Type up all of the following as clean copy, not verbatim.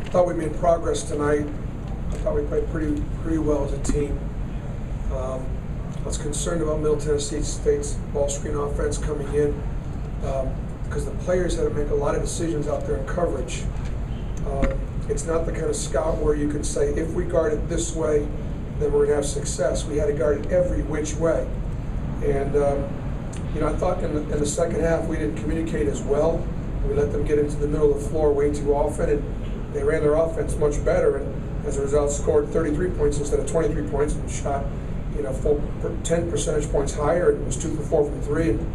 I thought we made progress tonight. I thought we played pretty well as a team. I was concerned about Middle Tennessee State's ball screen offense coming in because the players had to make a lot of decisions out there in coverage. It's not the kind of scout where you can say, if we guard it this way, then we're going to have success. We had to guard it every which way. And I thought in the second half we didn't communicate as well. We let them get into the middle of the floor way too often, and they ran their offense much better. And as a result, scored 33 points instead of 23 points, and shot 10 percentage points higher. It was 2 for 4 from 3. And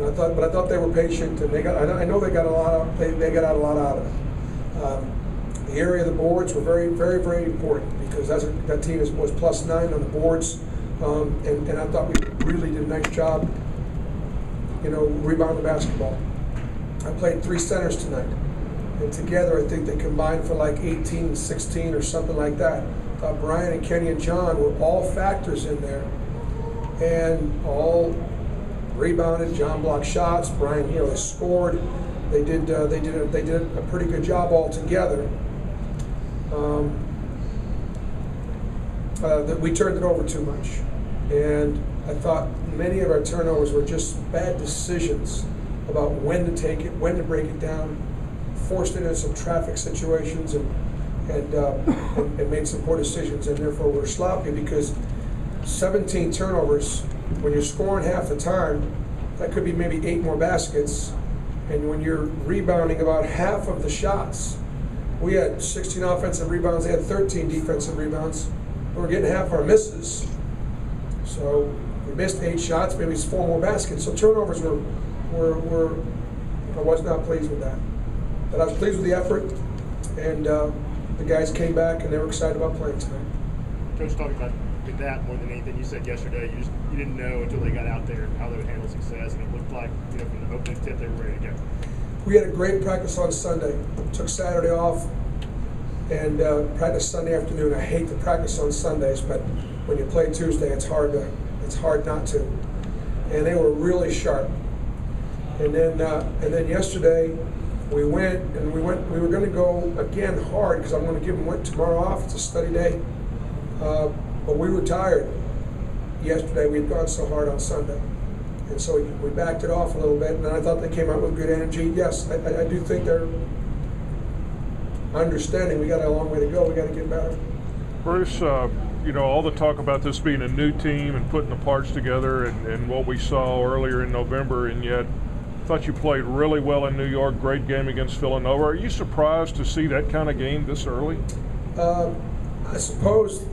I thought they were patient, and I know they got a lot out. They got a lot out of it. The area of the boards were very, very, very important because that team was +9 on the boards, and I thought we really did a nice job, rebounding the basketball. I played 3 centers tonight, and together I think they combined for like 18 and 16 or something like that. I thought Brian and Kenny and John were all factors in there, and all rebounded. John blocked shots. Brian, they scored. They did a pretty good job all together. That we turned it over too much, and I thought many of our turnovers were just bad decisions about when to take it, when to break it down, forced it into some traffic situations, and made some poor decisions, and therefore we're sloppy because 17 turnovers, when you're scoring half the time, that could be maybe 8 more baskets, and when you're rebounding about half of the shots, we had 16 offensive rebounds, they had 13 defensive rebounds. We were getting half our misses. So we missed 8 shots, maybe it's 4 more baskets. So turnovers were I was not pleased with that. But I was pleased with the effort, and the guys came back and they were excited about playing tonight. Coach, talking about that more than anything, you said yesterday you didn't know until they got out there how they would handle success, and it looked like from the opening tip they were ready to go. We had a great practice on Sunday. Took Saturday off and practiced Sunday afternoon. I hate to practice on Sundays, but when you play Tuesday, it's hard not to. And they were really sharp. And then yesterday we went. We were going to go again hard because I'm going to give them tomorrow off. It's a study day. But we were tired yesterday. We'd gone so hard on Sunday. And so we backed it off a little bit, and I thought they came out with good energy. Yes, I do think they're understanding we got a long way to go. We got to get better. Bruce, all the talk about this being a new team and putting the parts together and what we saw earlier in November, and yet I thought you played really well in New York, great game against Villanova. Are you surprised to see that kind of game this early? I suppose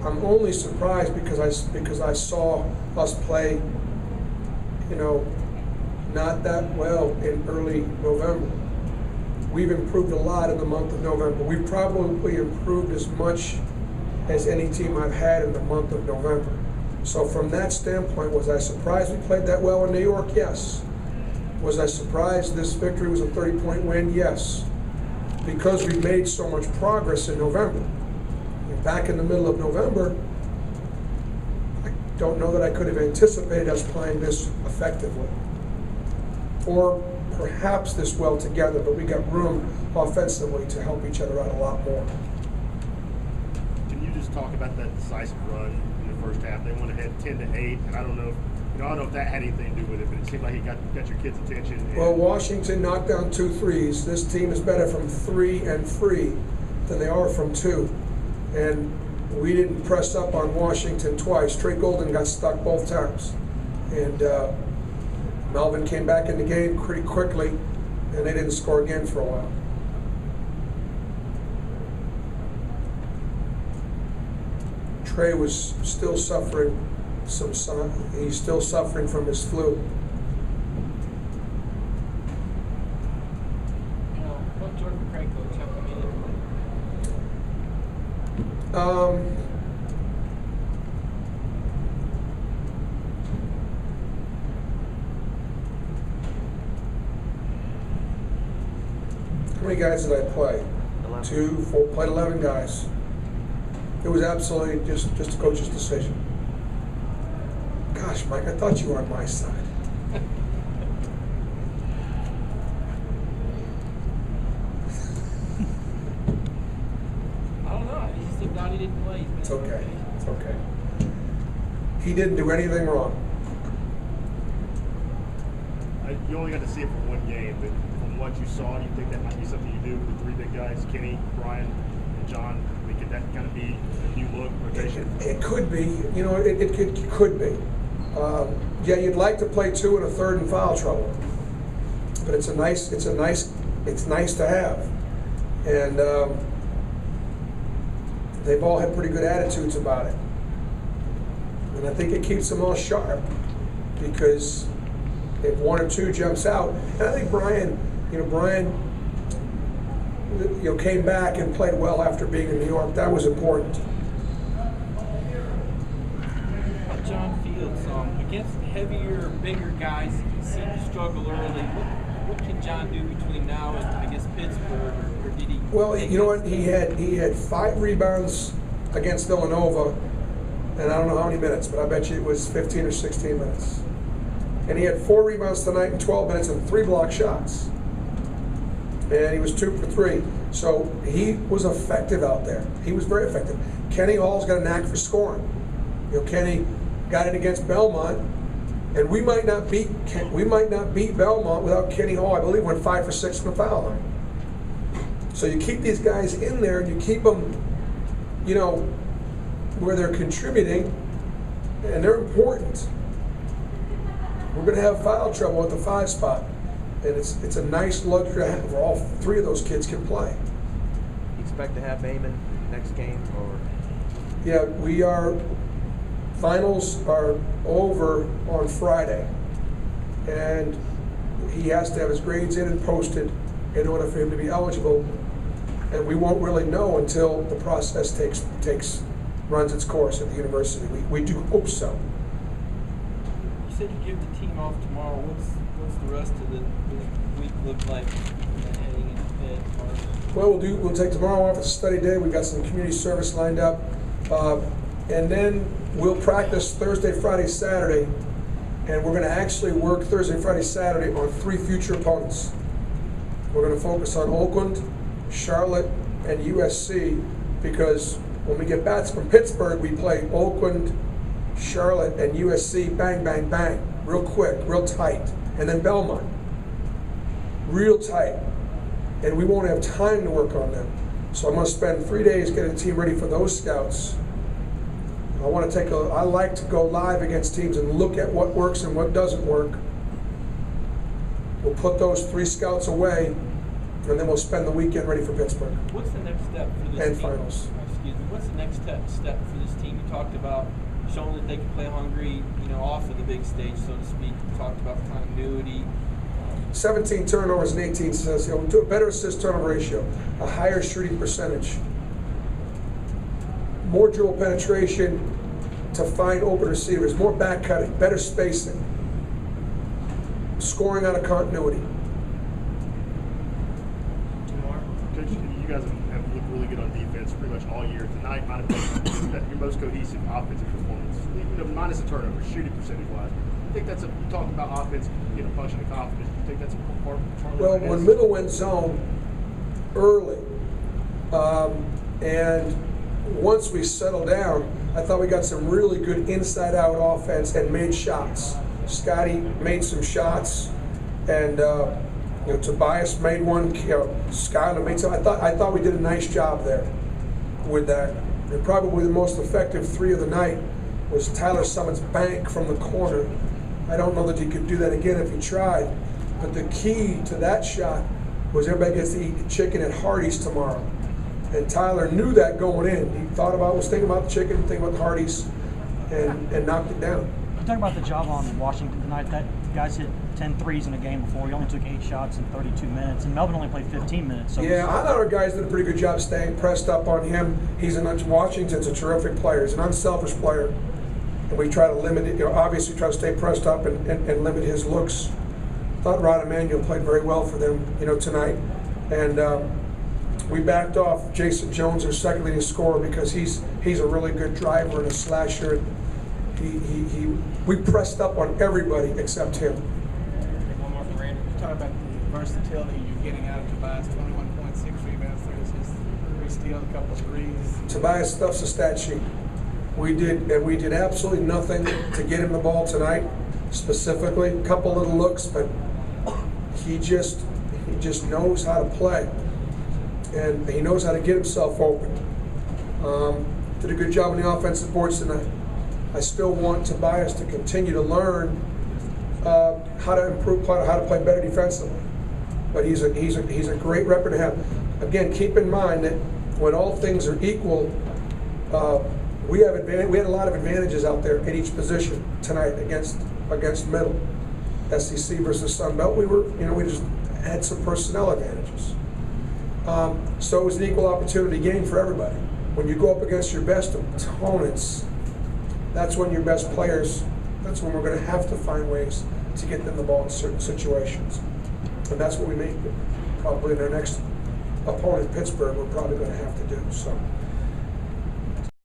I'm only surprised because I saw us play not that well in early November. We've improved a lot in the month of November. We've probably improved as much as any team I've had in the month of November. So from that standpoint, was I surprised we played that well in New York? Yes. Was I surprised this victory was a 30-point win? Yes. Because we made so much progress in November. And back in the middle of November, don't know that I could have anticipated us playing this effectively or perhaps this well together, but we got room offensively to help each other out a lot more. Can you just talk about that decisive run in the first half? They went ahead 10-8, and I don't know if that had anything to do with it, but it seemed like he got your kids' attention. Well, Washington knocked down 2 threes. This team is better from 3 and free than they are from 2. And we didn't press up on Washington twice. Trey Golden got stuck both times. And Melvin came back in the game pretty quickly, and they didn't score again for a while. Trey was still suffering he's still suffering from his flu. What Jordan Craig coach have How many guys did I play? 11. 2, 4, played 11 guys. It was absolutely just a coach's decision. Gosh, Mike, I thought you were on my side. he didn't play. He's been It's okay. rotation. It's okay. He didn't do anything wrong. You only got to see it for one game, but from what you saw, do you think that might be something you do with the three big guys, Kenny, Brian, and John? I mean, could that kind of be a new look rotation? It could be. You know, it could be. Yeah, you'd like to play two and a third in foul trouble, but it's nice to have. And they've all had pretty good attitudes about it. And I think it keeps them all sharp, because if one or two jumps out, and I think Brian came back and played well after being in New York. That was important. John Fields, against heavier, bigger guys, he seemed to struggle early. What can John do between now and, I guess, Pittsburgh, or did he? Well, you know what? He had 5 rebounds against Villanova, and I don't know how many minutes, but I bet you it was 15 or 16 minutes. And he had 4 rebounds tonight in 12 minutes and 3 block shots. And he was 2 for 3. So he was effective out there. He was very effective. Kenny Hall's got a knack for scoring. You know, Kenny got it against Belmont, and we might not beat Belmont without Kenny Hall. I believe went 5 for 6 from the foul line. So you keep these guys in there, and you keep them, you know, where they're contributing, and they're important. We're going to have foul trouble at the 5 spot, and it's a nice luxury to have where all 3 of those kids can play. You expect to have Baiman next game, or? Yeah, we are. Finals are over on Friday, and he has to have his grades in and posted in order for him to be eligible. And we won't really know until the process runs its course at the university. We do hope so. You said you give the team off tomorrow. What's the rest of the week look like heading into Fed? Well, we'll take tomorrow off as a study day. We've got some community service lined up, and then we'll practice Thursday, Friday, Saturday, and we're going to actually work Thursday, Friday, Saturday on 3 future opponents. We're going to focus on Oakland, Charlotte, and USC, because when we get bats from Pittsburgh, we play Oakland, Charlotte, and USC, bang, bang, bang, real quick, real tight. And then Belmont, real tight. And we won't have time to work on them. So I'm going to spend 3 days getting the team ready for those scouts. I like to go live against teams and look at what works and what doesn't work. We'll put those 3 scouts away, and then we'll spend the weekend ready for Pittsburgh. What's the next step for this and team? finals. Excuse me. What's the next step for this team? You talked about showing that they can play hungry, off of the big stage, so to speak. You talked about continuity. 17 turnovers and 18 assists. Do a better assist-turnover ratio, a higher shooting percentage, more dribble penetration to find open receivers, more back cutting, better spacing, scoring out of continuity. Coach, you guys have looked really good on defense pretty much all year. Tonight might have been your most cohesive offensive performance, minus the turnover, shooting percentage-wise. I think that's you talk about offense, function of confidence. You think that's a part of Well, it? when Middle went zone early, and once we settled down, I thought we got some really good inside-out offense and made shots. Scotty made some shots, and Tobias made one. Skyler made some. I thought we did a nice job there with that. And probably the most effective 3 of the night was Tyler Summit's bank from the corner. I don't know that he could do that again if he tried, but the key to that shot was everybody gets to eat chicken at Hardee's tomorrow. And Tyler knew that going in. He was thinking about the chicken, thinking about the Hardee's, and knocked it down. You talk about the job on Washington tonight. That guys hit 10 threes in a game before. He only took 8 shots in 32 minutes, and Melvin only played 15 minutes. So yeah, I thought our guys did a pretty good job staying pressed up on him. Washington's a terrific player. He's an unselfish player, and we try to limit it. Obviously, try to stay pressed up and limit his looks. I thought Rod Emanuel played very well for them, tonight, and we backed off Jason Jones, their second leading scorer, because he's a really good driver and a slasher. We pressed up on everybody except him. One more for Randy. You talk about the versatility you're getting out of Tobias, 21.6 rebounds, 3 assists, 3 He on a couple of threes. Tobias stuffs a stat sheet. We did absolutely nothing to get him the ball tonight, specifically. A couple little looks, but he just knows how to play, and he knows how to get himself open. Did a good job on the offensive boards tonight. I still want Tobias to continue to learn how to improve, how to play better defensively. But he's a great rep to have. Again, keep in mind that when all things are equal, we had a lot of advantages out there in each position tonight against middle. SEC versus Sun Belt, we just had some personnel advantages. So it was an equal opportunity game for everybody. When you go up against your best opponents, that's when your best players, that's when we're going to have to find ways to get them the ball in certain situations. And that's what we make probably in our next opponent, Pittsburgh, we're probably going to have to do. So